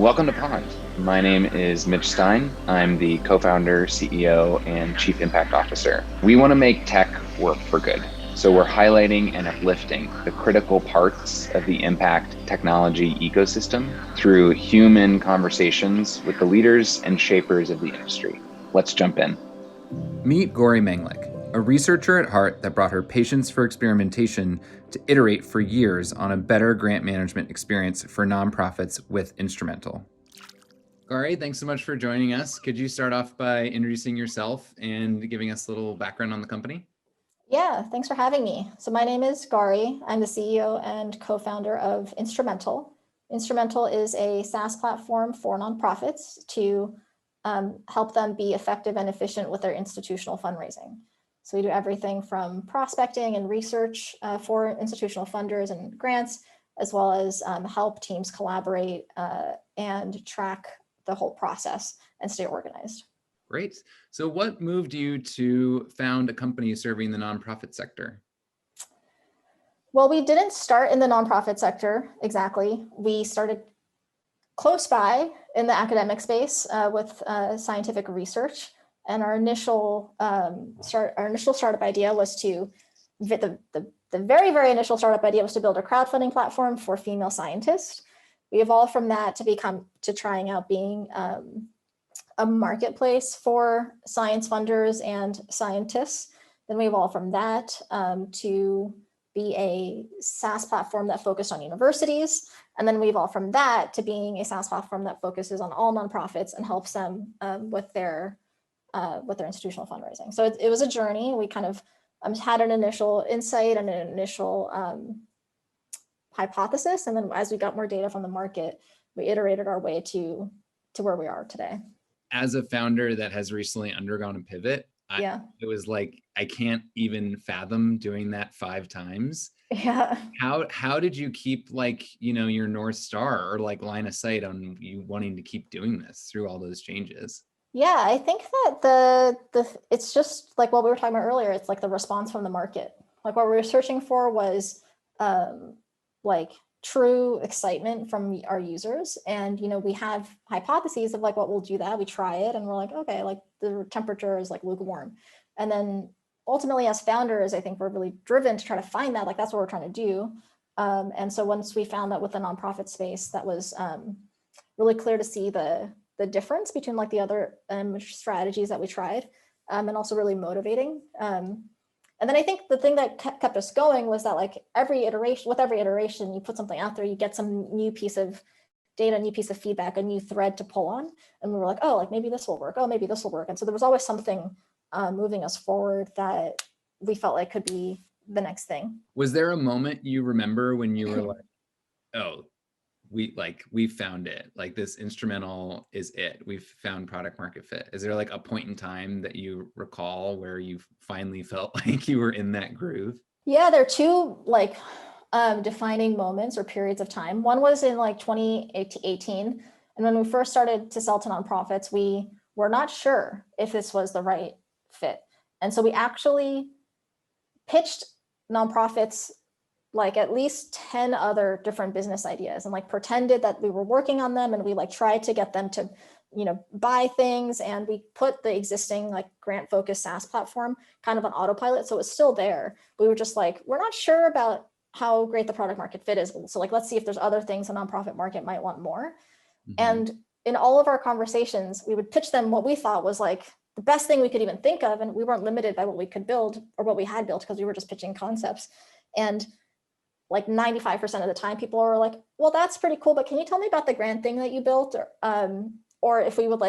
Welcome to Pond. My name is Mitch Stein. I'm the co-founder, CEO, and Chief Impact Officer. We want to make tech work for good. So we're highlighting and uplifting the critical parts of the impact technology ecosystem through human conversations with the leaders and shapers of the industry. Let's jump in. Meet Gauri Manglik, a researcher at heart that brought her patience for experimentation to iterate for years on a better grant management experience for nonprofits with Instrumentl. Gauri, thanks so much for joining us. Could you start off by introducing yourself and giving us a little background on the company? Yeah, thanks for having me. So my name is Gauri. I'm the CEO and co-founder of Instrumentl. Instrumentl is a SaaS platform for nonprofits to help them be effective and efficient with their institutional fundraising. So we do everything from prospecting and research for institutional funders and grants, as well as help teams collaborate and track the whole process and stay organized. Great. So what moved you to found a company serving the nonprofit sector? Well, we didn't start in the nonprofit sector exactly. We started close by in the academic space with scientific research. And our initial startup idea was to, the very, very initial startup idea was to build a crowdfunding platform for female scientists. We evolved from that to trying out being a marketplace for science funders and scientists. Then we evolved from that to be a SaaS platform that focused on universities. And then we evolved from that to being a SaaS platform that focuses on all nonprofits and helps them with their institutional fundraising. So it was a journey. We kind of had an initial insight and an initial hypothesis. And then as we got more data from the market, we iterated our way to where we are today. As a founder that has recently undergone a pivot, it was like, I can't even fathom doing that 5 times. Yeah. How did you keep your North Star or line of sight on you wanting to keep doing this through all those changes? Yeah, I think that it's just like what we were talking about earlier. It's like the response from the market. Like what we were searching for was true excitement from our users. And, we have hypotheses of what we'll do that. We try it and we're like, okay, the temperature is lukewarm. And then ultimately as founders, I think we're really driven to try to find that, that's what we're trying to do. And so once we found that with the nonprofit space, that was really clear to see the difference between the other strategies that we tried and also really motivating. And then I think the thing that kept us going was that with every iteration, you put something out there, you get some new piece of data, new piece of feedback, a new thread to pull on. And we were like, oh, maybe this will work. Oh, maybe this will work. And so there was always something moving us forward that we felt like could be the next thing. Was there a moment you remember when you were like, oh, we found it, this Instrumentl is it, we've found product market fit? Is there a point in time that you recall where you finally felt like you were in that groove? Yeah, there are two defining moments or periods of time. One was in 2018. And when we first started to sell to nonprofits, we were not sure if this was the right fit. And so we actually pitched nonprofits at least 10 other different business ideas and pretended that we were working on them. And we tried to get them to, buy things. And we put the existing grant focused SaaS platform kind of on autopilot. So it's still there. We were just we're not sure about how great the product market fit is. So let's see if there's other things a nonprofit market might want more. Mm-hmm. And in all of our conversations, we would pitch them what we thought was the best thing we could even think of. And we weren't limited by what we could build or what we had built because we were just pitching concepts. And 95% of the time people are like, well, that's pretty cool, but can you tell me about the grant thing that you built? Or if we would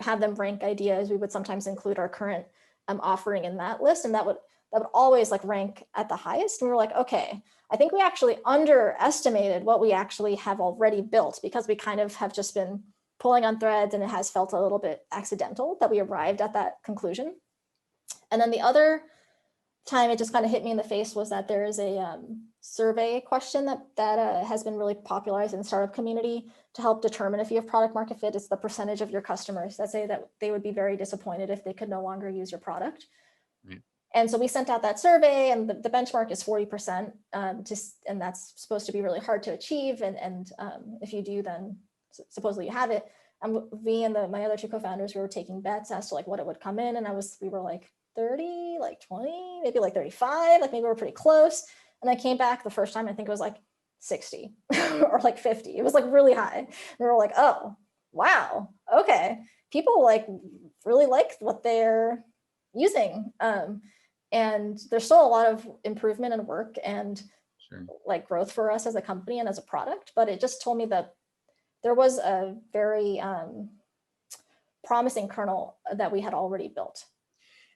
have them rank ideas, we would sometimes include our current offering in that list. And that would always rank at the highest. And we were like, okay, I think we actually underestimated what we actually have already built because we kind of have just been pulling on threads and it has felt a little bit accidental that we arrived at that conclusion. And then the other time it just kind of hit me in the face was that there is a survey question that has been really popularized in the startup community to help determine if you have product market fit. It's the percentage of your customers that say that they would be very disappointed if they could no longer use your product. Right. And so we sent out that survey, and the benchmark is 40%, and that's supposed to be really hard to achieve. And if you do, then supposedly you have it. And we and my other two co-founders, we were taking bets as to like what it would come in. And we were like 30, like 20, maybe like 35, like maybe we were pretty close. And I came back the first time, I think it was like 60 or like 50. It was like really high. And we were like, oh, wow, okay. People like really like what they're using. And there's still a lot of improvement and work and like growth for us as a company and as a product, but it just told me that there was a very promising kernel that we had already built.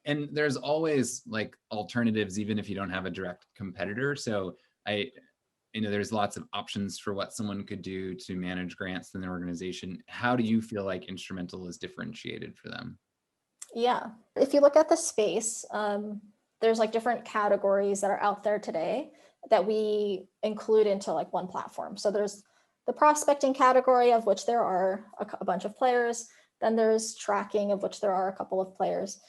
And there's always like alternatives, even if you don't have a direct competitor. So there's lots of options for what someone could do to manage grants in their organization. How do you feel like Instrumentl is differentiated for them? Yeah, if you look at the space, there's like different categories that are out there today that we include into like one platform. So there's the prospecting category, of which there are a bunch of players. Then there's tracking, of which there are a couple of players.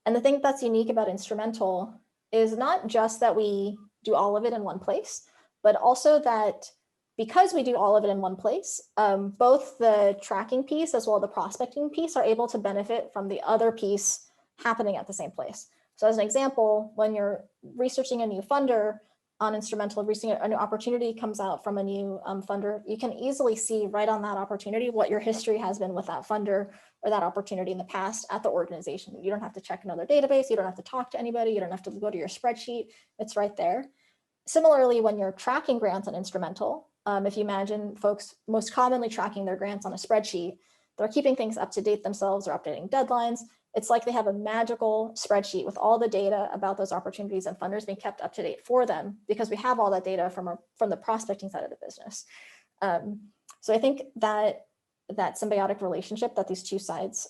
And the thing that's unique about Instrumentl is not just that we do all of it in one place, but also that because we do all of it in one place, both the tracking piece as well as the prospecting piece are able to benefit from the other piece happening at the same place. So as an example, when you're researching a new funder on Instrumentl, researching a new opportunity comes out from a new funder, you can easily see right on that opportunity what your history has been with that funder or that opportunity in the past at the organization. You don't have to check another database. You don't have to talk to anybody. You don't have to go to your spreadsheet. It's right there. Similarly, when you're tracking grants on Instrumentl, if you imagine folks most commonly tracking their grants on a spreadsheet, they're keeping things up to date themselves, they're updating deadlines. It's like they have a magical spreadsheet with all the data about those opportunities and funders being kept up to date for them because we have all that data from the prospecting side of the business. So I think that symbiotic relationship that these two sides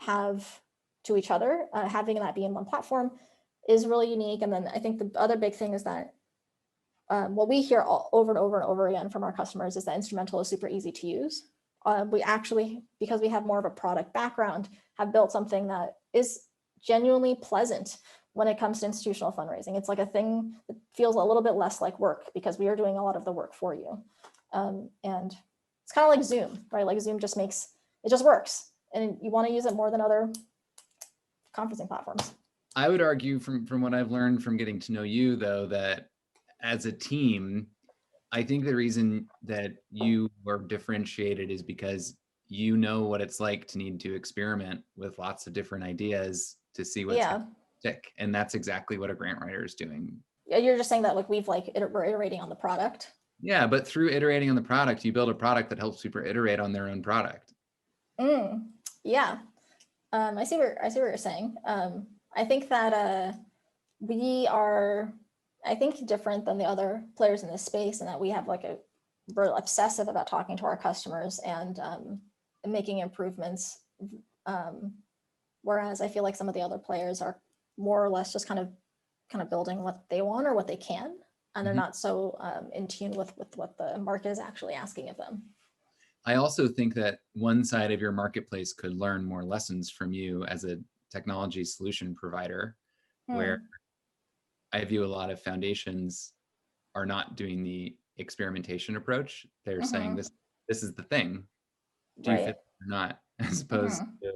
have to each other, having that be in one platform is really unique. And then I think the other big thing is that what we hear over and over and over again from our customers is that Instrumentl is super easy to use. We actually, because we have more of a product background, have built something that is genuinely pleasant when it comes to institutional fundraising. It's like a thing that feels a little bit less like work because we are doing a lot of the work for you. And it's kind of like Zoom, right? Like Zoom just works. And you want to use it more than other conferencing platforms. I would argue from what I've learned from getting to know you, though, that as a team, I think the reason that you are differentiated is because you know what it's like to need to experiment with lots of different ideas to see what's going to stick. And that's exactly what a grant writer is doing. Yeah, you're just saying that like we're iterating on the product. Yeah, but through iterating on the product, you build a product that helps people iterate on their own product. Yeah, I see what you're saying. I think that we are, I think, different than the other players in this space, and that we have we're obsessive about talking to our customers and making improvements. Whereas I feel like some of the other players are more or less just kind of building what they want or what they can, and they're not so in tune with what the market is actually asking of them. I also think that one side of your marketplace could learn more lessons from you as a technology solution provider, where I view a lot of foundations are not doing the experimentation approach. They're saying this is the thing. Do you fit or not? As opposed to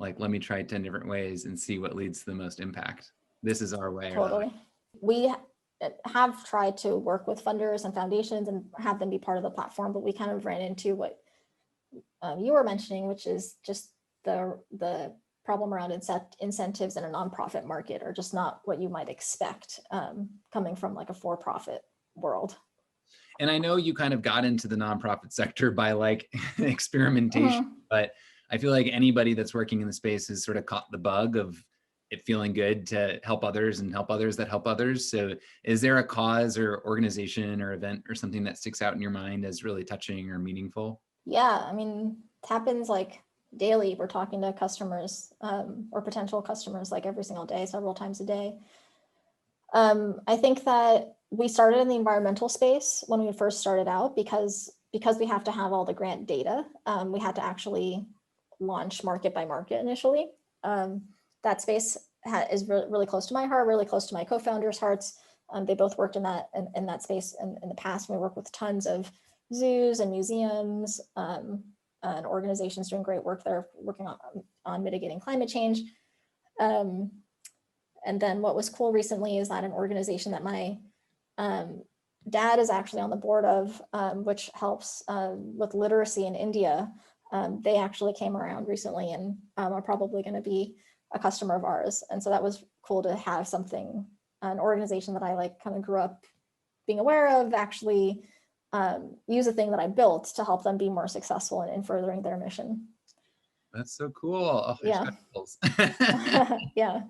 like, let me try 10 different ways and see what leads to the most impact. This is our way. Totally. We have tried to work with funders and foundations and have them be part of the platform, but we kind of ran into what you were mentioning, which is just the problem around incentives in a nonprofit market are just not what you might expect coming from like a for-profit world. And I know you kind of got into the nonprofit sector by like experimentation, but I feel like anybody that's working in the space has sort of caught the bug of it feeling good to help others and help others that help others. So is there a cause or organization or event or something that sticks out in your mind as really touching or meaningful? Yeah, I mean, it happens like daily. We're talking to customers or potential customers like every single day, several times a day. I think that we started in the environmental space when we first started out because we have to have all the grant data. We had to actually launch market by market initially. That space is really close to my heart, really close to my co-founders' hearts. They both worked in that space in the past. We work with tons of zoos and museums, and organizations doing great work. They're working on mitigating climate change. And then what was cool recently is that an organization that my dad is actually on the board of, which helps with literacy in India. They actually came around recently and are probably going to be a customer of ours. And so that was cool to have something, an organization that I like kind of grew up being aware of, actually use a thing that I built to help them be more successful in furthering their mission. That's so cool. Oh, Yeah. Yeah.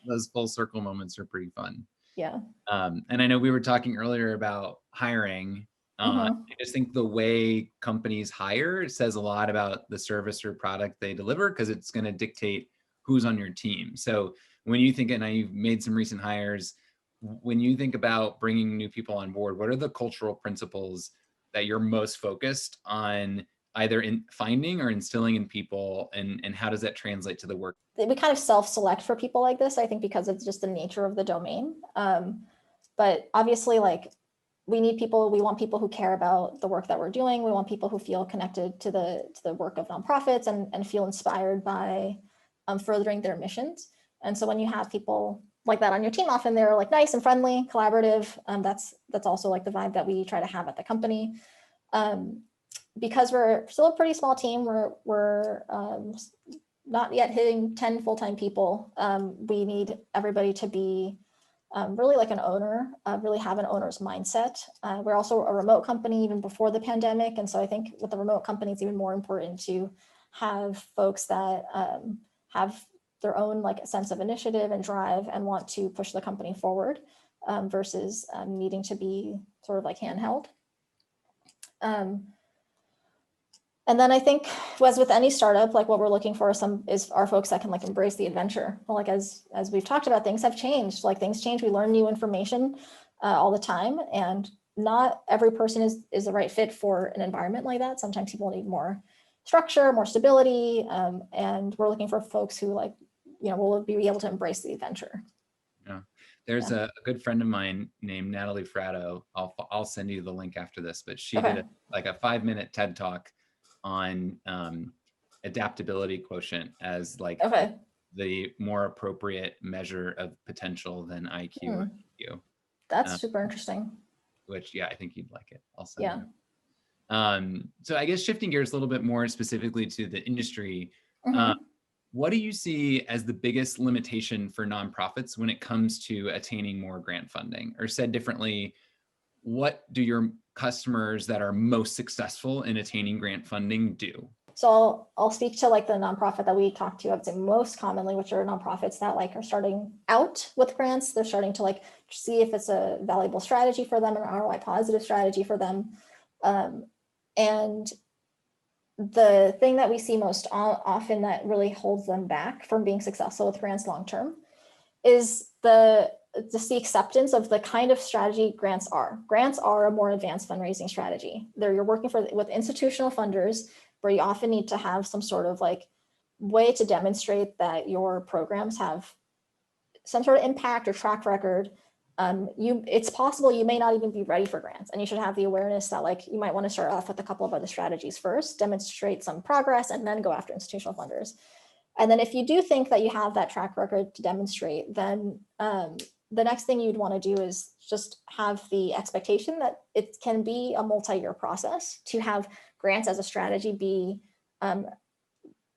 Those full circle moments are pretty fun. Yeah. And I know we were talking earlier about hiring. I just think the way companies hire says a lot about the service or product they deliver, because it's going to dictate who's on your team. So when you think, and you've made some recent hires, when you think about bringing new people on board, what are the cultural principles that you're most focused on either in finding or instilling in people, and how does that translate to the work? We kind of self-select for people like this, I think, because it's just the nature of the domain. But obviously, like, we need people, we want people who care about the work that we're doing. We want people who feel connected to the work of nonprofits and feel inspired by furthering their missions. And so when you have people like that on your team, often they're like nice and friendly, collaborative. That's also like the vibe that we try to have at the company. Because we're still a pretty small team, we're not yet hitting 10 full-time people. We need everybody to be really like an owner, really have an owner's mindset. We're also a remote company even before the pandemic. And so I think with the remote company, it's even more important to have folks that have their own like sense of initiative and drive and want to push the company forward versus needing to be sort of like handheld. And then I think, as with any startup, like what we're looking for are folks that can like embrace the adventure. Well, like as we've talked about, things have changed. Like things change. We learn new information all the time, and not every person is the right fit for an environment like that. Sometimes people need more structure, more stability, and we're looking for folks who will be able to embrace the adventure. Yeah. There's a good friend of mine named Natalie Fratto. I'll send you the link after this, but she did a 5-minute TED talk on adaptability quotient as like the more appropriate measure of potential than IQ or EQ. That's super interesting. Which, yeah, I think you'd like it. I'll send you. So I guess shifting gears a little bit more specifically to the industry, what do you see as the biggest limitation for nonprofits when it comes to attaining more grant funding? Or said differently, what do your customers that are most successful in attaining grant funding do? So I'll speak to like the nonprofit that we talk to, I would say most commonly, which are nonprofits that like are starting out with grants. They're starting to like see if it's a valuable strategy for them, an ROI positive strategy for them. And the thing that we see most often that really holds them back from being successful with grants long-term is just the acceptance of the kind of strategy grants are. Grants are a more advanced fundraising strategy. You're working with institutional funders, where you often need to have some sort of like way to demonstrate that your programs have some sort of impact or track record. It's possible you may not even be ready for grants, and you should have the awareness that like you might want to start off with a couple of other strategies first, demonstrate some progress, and then go after institutional funders. And then if you do think that you have that track record to demonstrate, then the next thing you'd want to do is just have the expectation that it can be a multi-year process to have grants as a strategy be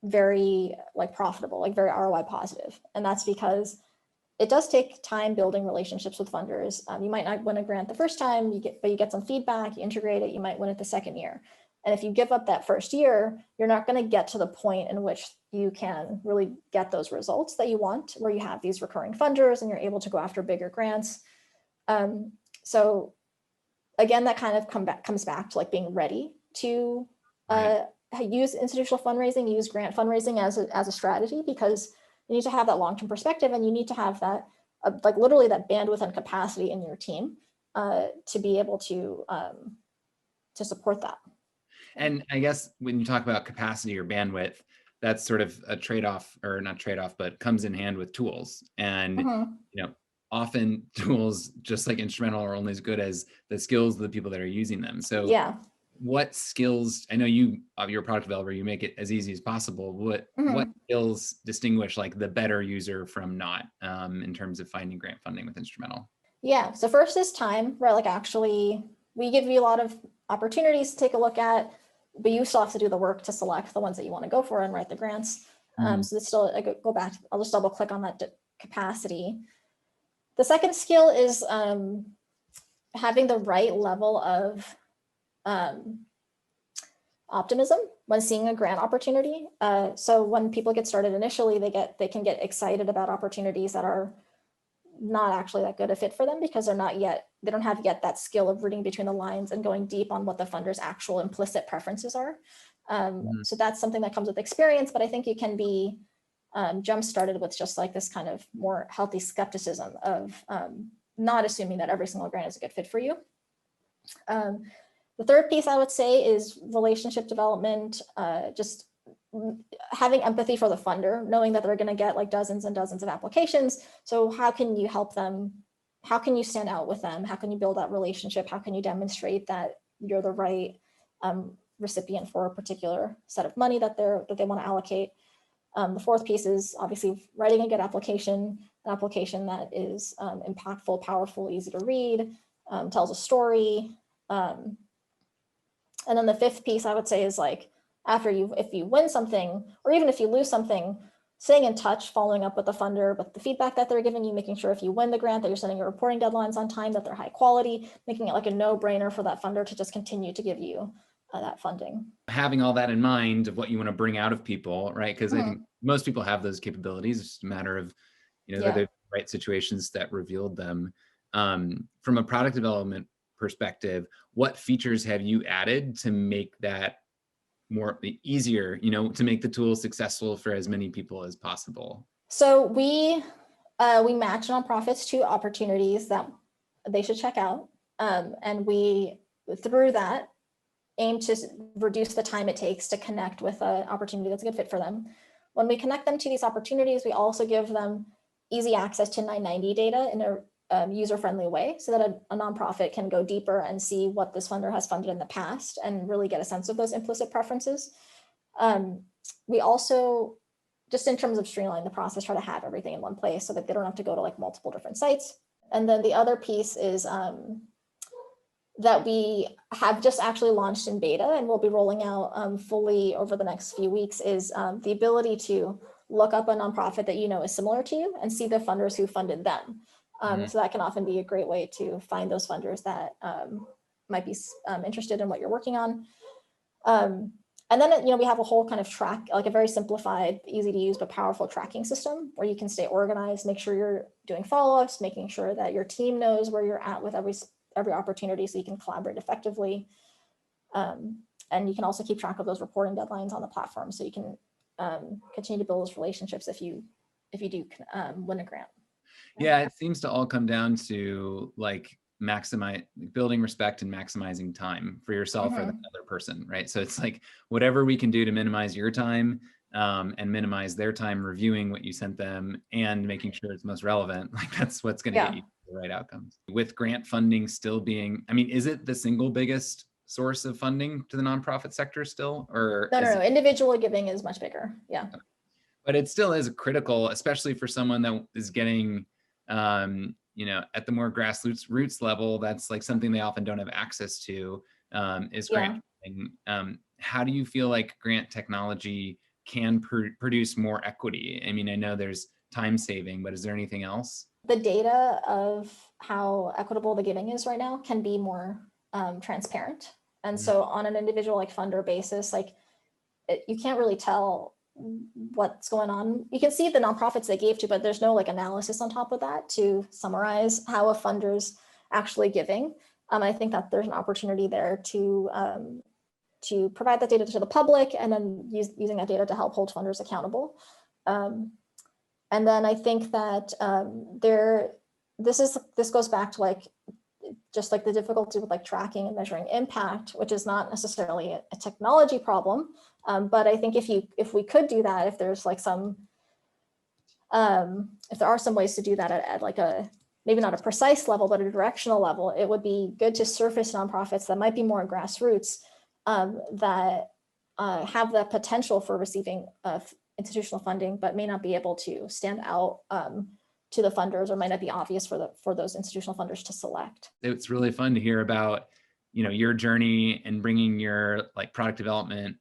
very like profitable, like very ROI positive. And that's because it does take time building relationships with funders. You might not win a grant the first time, but you get some feedback, you integrate it, you might win it the second year. And if you give up that first year, you're not going to get to the point in which you can really get those results that you want, where you have these recurring funders and you're able to go after bigger grants. So again, that kind of comes back to like being ready to use institutional fundraising, use grant fundraising as a strategy, because you need to have that long-term perspective, and you need to have that like literally that bandwidth and capacity in your team to be able to support that. And I guess when you talk about capacity or bandwidth, that's sort of a trade-off, or not trade-off, but comes in hand with tools. And often tools, just like Instrumentl, are only as good as the skills of the people that are using them. So what skills, I know you're a product developer, you make it as easy as possible. What skills distinguish like the better user from not, in terms of finding grant funding with Instrumentl? Yeah, so first is time, right? Like actually, we give you a lot of opportunities to take a look at, but you still have to do the work to select the ones that you want to go for and write the grants. So this still, go back, I'll just double click on that capacity. The second skill is having the right level of optimism when seeing a grant opportunity. So when people get started initially, they can get excited about opportunities that are not actually that good a fit for them because they don't have yet that skill of reading between the lines and going deep on what the funder's actual implicit preferences are. So that's something that comes with experience, but I think it can be jump started with just like this kind of more healthy skepticism of not assuming that every single grant is a good fit for you. The third piece I would say is relationship development, just having empathy for the funder, knowing that they're going to get like dozens and dozens of applications. So how can you help them? How can you stand out with them? How can you build that relationship? How can you demonstrate that you're the right recipient for a particular set of money that they want to allocate? The fourth piece is obviously writing a good application, an application that is impactful, powerful, easy to read, tells a story. And then the fifth piece I would say is like, if you win something, or even if you lose something, staying in touch, following up with the funder, with the feedback that they're giving you, making sure if you win the grant that you're sending your reporting deadlines on time, that they're high quality, making it like a no-brainer for that funder to just continue to give you that funding. Having all that in mind of what you want to bring out of people, right? Because I think most people have those capabilities. It's just a matter of, the right situations that revealed them. From a product development perspective, what features have you added to make that more easier, to make the tool successful for as many people as possible? So we match nonprofits to opportunities that they should check out. And we, through that, aim to reduce the time it takes to connect with an opportunity that's a good fit for them. When we connect them to these opportunities, we also give them easy access to 990 data in a user-friendly way so that a nonprofit can go deeper and see what this funder has funded in the past and really get a sense of those implicit preferences. We also, just in terms of streamlining the process, try to have everything in one place so that they don't have to go to like multiple different sites. And then the other piece is that we have just actually launched in beta and we'll be rolling out fully over the next few weeks is the ability to look up a nonprofit that is similar to you and see the funders who funded them. So that can often be a great way to find those funders that might be interested in what you're working on. And then, we have a whole kind of track, like a very simplified, easy to use, but powerful tracking system where you can stay organized, make sure you're doing follow-ups, making sure that your team knows where you're at with every opportunity so you can collaborate effectively. And you can also keep track of those reporting deadlines on the platform so you can continue to build those relationships if you do win a grant. Yeah, it seems to all come down to like building respect and maximizing time for yourself or the other person, right? So it's like whatever we can do to minimize your time and minimize their time reviewing what you sent them and making sure it's most relevant, like that's what's going to get you the right outcomes. With grant funding still being, is it the single biggest source of funding to the nonprofit sector still? Or no, individual giving is much bigger. Yeah. But it still is critical, especially for someone that is getting at the more grassroots level, that's like something they often don't have access to, is grant funding. How do you feel like grant technology can produce more equity? I know there's time saving, but is there anything else? The data of how equitable the giving is right now can be more transparent. And so on an individual like funder basis, you can't really tell what's going on. You can see the nonprofits they gave to, but there's no like analysis on top of that to summarize how a funder's actually giving. I think that there's an opportunity there to provide that data to the public and then using that data to help hold funders accountable. And then I think that this goes back to just the difficulty with tracking and measuring impact, which is not necessarily a technology problem. But I think if we could do that, if there's if there are some ways to do that at a, maybe not a precise level, but a directional level, it would be good to surface nonprofits that might be more grassroots that have the potential for receiving institutional funding, but may not be able to stand out to the funders, or might not be obvious for those institutional funders to select. It's really fun to hear about, your journey and bringing your product development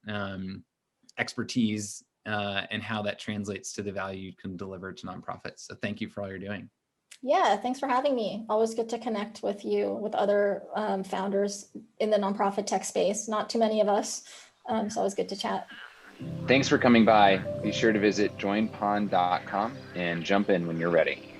expertise and how that translates to the value you can deliver to nonprofits. So thank you for all you're doing. Yeah, thanks for having me. Always good to connect with you, with other founders in the nonprofit tech space. Not too many of us, so always good to chat. Thanks for coming by. Be sure to visit joinpond.com and jump in when you're ready.